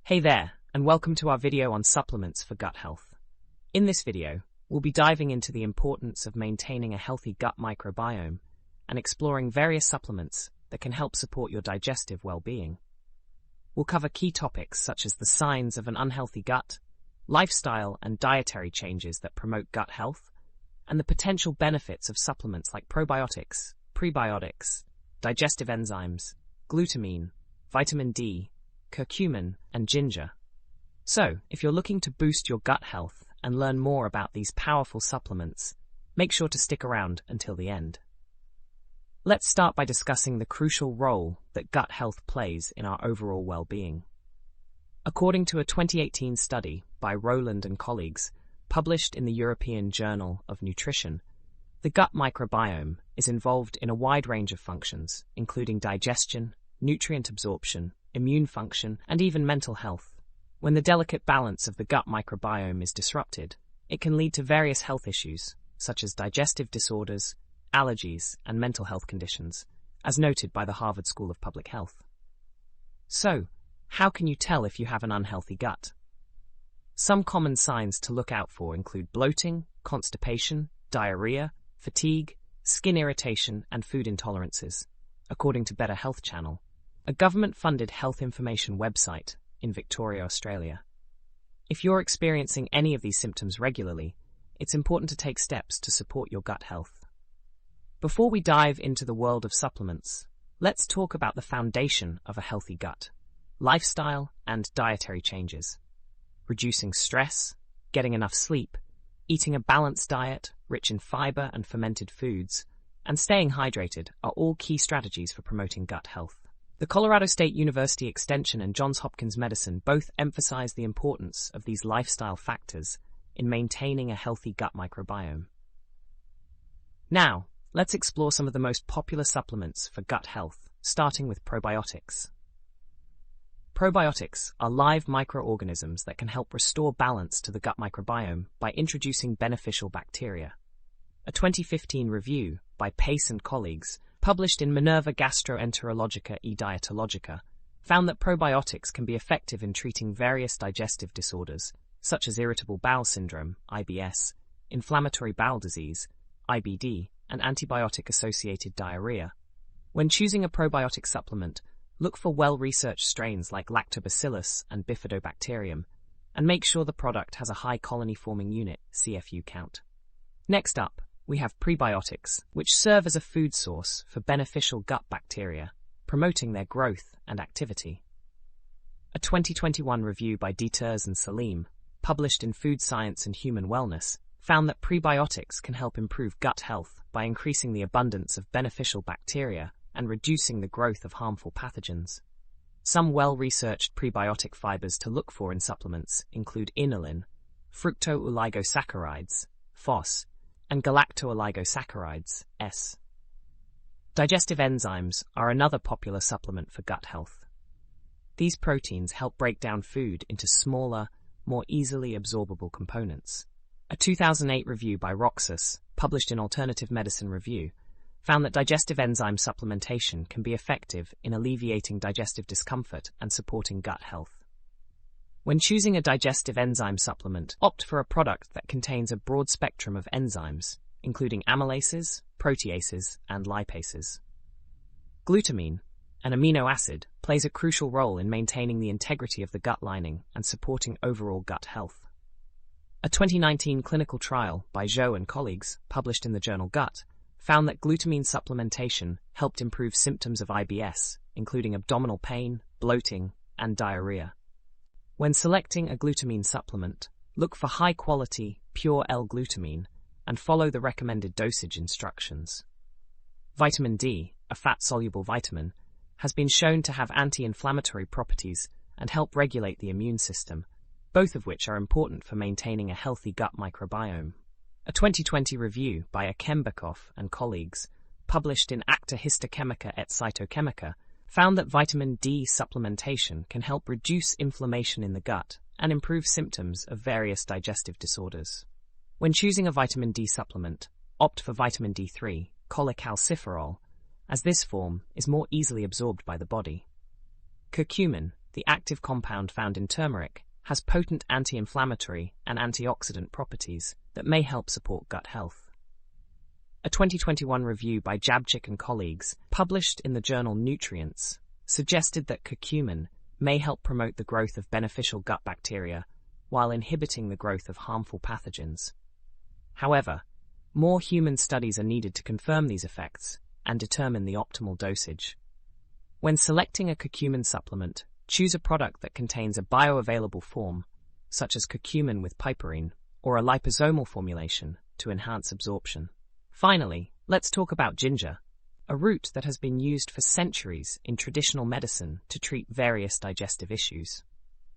Hey there, and welcome to our video on supplements for gut health. In this video, we'll be diving into the importance of maintaining a healthy gut microbiome and exploring various supplements that can help support your digestive well-being. We'll cover key topics such as the signs of an unhealthy gut, lifestyle and dietary changes that promote gut health, and the potential benefits of supplements like probiotics, prebiotics, digestive enzymes, glutamine, vitamin D, curcumin, and ginger. So, if you're looking to boost your gut health and learn more about these powerful supplements, make sure to stick around until the end. Let's start by discussing the crucial role that gut health plays in our overall well-being. According to a 2018 study by Rowland and colleagues, published in the European Journal of Nutrition, the gut microbiome is involved in a wide range of functions, including digestion, nutrient absorption, immune function, and even mental health. When the delicate balance of the gut microbiome is disrupted, it can lead to various health issues, such as digestive disorders, allergies, and mental health conditions, as noted by the Harvard School of Public Health. So, how can you tell if you have an unhealthy gut? Some common signs to look out for include bloating, constipation, diarrhea, fatigue, skin irritation, and food intolerances, according to Better Health Channel, a government-funded health information website in Victoria, Australia. If you're experiencing any of these symptoms regularly, it's important to take steps to support your gut health. Before we dive into the world of supplements, let's talk about the foundation of a healthy gut: lifestyle and dietary changes. Reducing stress, getting enough sleep, eating a balanced diet rich in fiber and fermented foods, and staying hydrated are all key strategies for promoting gut health. The Colorado State University Extension and Johns Hopkins Medicine both emphasize the importance of these lifestyle factors in maintaining a healthy gut microbiome. Now, let's explore some of the most popular supplements for gut health, starting with probiotics. Probiotics are live microorganisms that can help restore balance to the gut microbiome by introducing beneficial bacteria. A 2015 review by Pace and colleagues, published in Minerva Gastroenterologica e Dietologica, found that probiotics can be effective in treating various digestive disorders, such as irritable bowel syndrome, IBS, inflammatory bowel disease, IBD, and antibiotic-associated diarrhea. When choosing a probiotic supplement, look for well-researched strains like Lactobacillus and Bifidobacterium, and make sure the product has a high colony-forming unit (CFU) count. Next up, we have prebiotics, which serve as a food source for beneficial gut bacteria, promoting their growth and activity. A 2021 review by Dieters and Salim, published in Food Science and Human Wellness, found that prebiotics can help improve gut health by increasing the abundance of beneficial bacteria and reducing the growth of harmful pathogens. Some well-researched prebiotic fibers to look for in supplements include inulin, fructooligosaccharides, FOS, and galactooligosaccharides, S. Digestive enzymes are another popular supplement for gut health. These proteins help break down food into smaller, more easily absorbable components. A 2008 review by Roxas, published in Alternative Medicine Review, found that digestive enzyme supplementation can be effective in alleviating digestive discomfort and supporting gut health. When choosing a digestive enzyme supplement, opt for a product that contains a broad spectrum of enzymes, including amylases, proteases, and lipases. Glutamine, an amino acid, plays a crucial role in maintaining the integrity of the gut lining and supporting overall gut health. A 2019 clinical trial by Zhou and colleagues, published in the journal Gut, found that glutamine supplementation helped improve symptoms of IBS, including abdominal pain, bloating, and diarrhea. When selecting a glutamine supplement, look for high-quality, pure L-glutamine and follow the recommended dosage instructions. Vitamin D, a fat-soluble vitamin, has been shown to have anti-inflammatory properties and help regulate the immune system, both of which are important for maintaining a healthy gut microbiome. A 2020 review by Akembekov and colleagues, published in Acta Histochemica et Cytochemica, found that vitamin D supplementation can help reduce inflammation in the gut and improve symptoms of various digestive disorders. When choosing a vitamin D supplement, opt for vitamin D3, cholecalciferol, as this form is more easily absorbed by the body. Curcumin, the active compound found in turmeric, has potent anti-inflammatory and antioxidant properties that may help support gut health. A 2021 review by Jabchik and colleagues, published in the journal Nutrients, suggested that curcumin may help promote the growth of beneficial gut bacteria while inhibiting the growth of harmful pathogens. However, more human studies are needed to confirm these effects and determine the optimal dosage. When selecting a curcumin supplement, choose a product that contains a bioavailable form, such as curcumin with piperine, or a liposomal formulation to enhance absorption. Finally, let's talk about ginger, a root that has been used for centuries in traditional medicine to treat various digestive issues.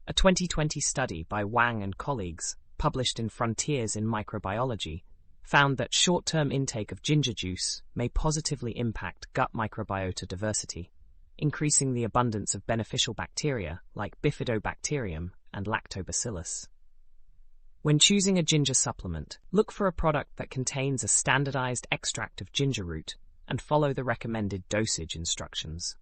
A 2020 study by Wang and colleagues, published in Frontiers in Microbiology, found that short-term intake of ginger juice may positively impact gut microbiota diversity, increasing the abundance of beneficial bacteria like bifidobacterium and lactobacillus. When choosing a ginger supplement, look for a product that contains a standardized extract of ginger root and follow the recommended dosage instructions.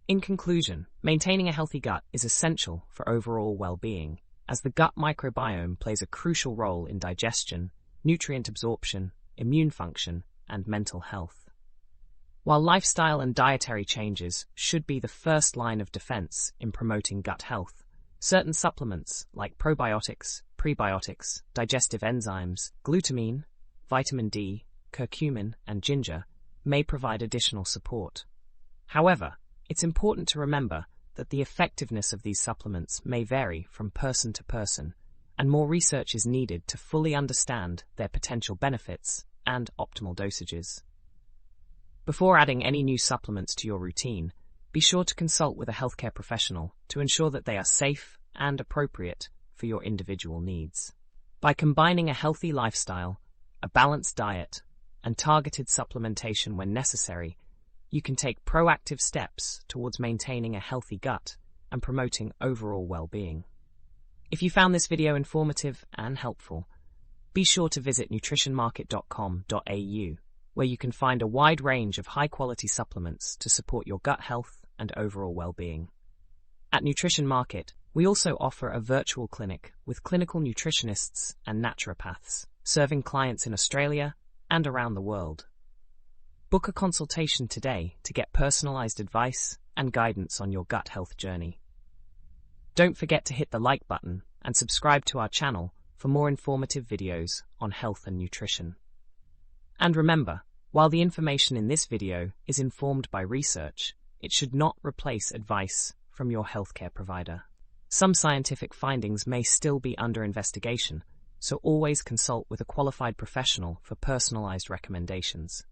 In conclusion, maintaining a healthy gut is essential for overall well-being, as the gut microbiome plays a crucial role in digestion, nutrient absorption, immune function, and mental health. While lifestyle and dietary changes should be the first line of defense in promoting gut health, certain supplements like probiotics, prebiotics, digestive enzymes, glutamine, vitamin D, curcumin, and ginger may provide additional support. However, it's important to remember that the effectiveness of these supplements may vary from person to person, and more research is needed to fully understand their potential benefits and optimal dosages. Before adding any new supplements to your routine, be sure to consult with a healthcare professional to ensure that they are safe and appropriate for your individual needs. By combining a healthy lifestyle, a balanced diet, and targeted supplementation when necessary, you can take proactive steps towards maintaining a healthy gut and promoting overall well-being. If you found this video informative and helpful, be sure to visit nutritionmarket.com.au, where you can find a wide range of high-quality supplements to support your gut health and overall well-being. At Nutrition Market, we also offer a virtual clinic with clinical nutritionists and naturopaths, serving clients in Australia and around the world. Book a consultation today to get personalized advice and guidance on your gut health journey. Don't forget to hit the like button and subscribe to our channel for more informative videos on health and nutrition. And remember, while the information in this video is informed by research, it should not replace advice from your healthcare provider. Some scientific findings may still be under investigation, so always consult with a qualified professional for personalized recommendations.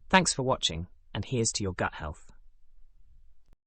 Thanks for watching, and here's to your gut health.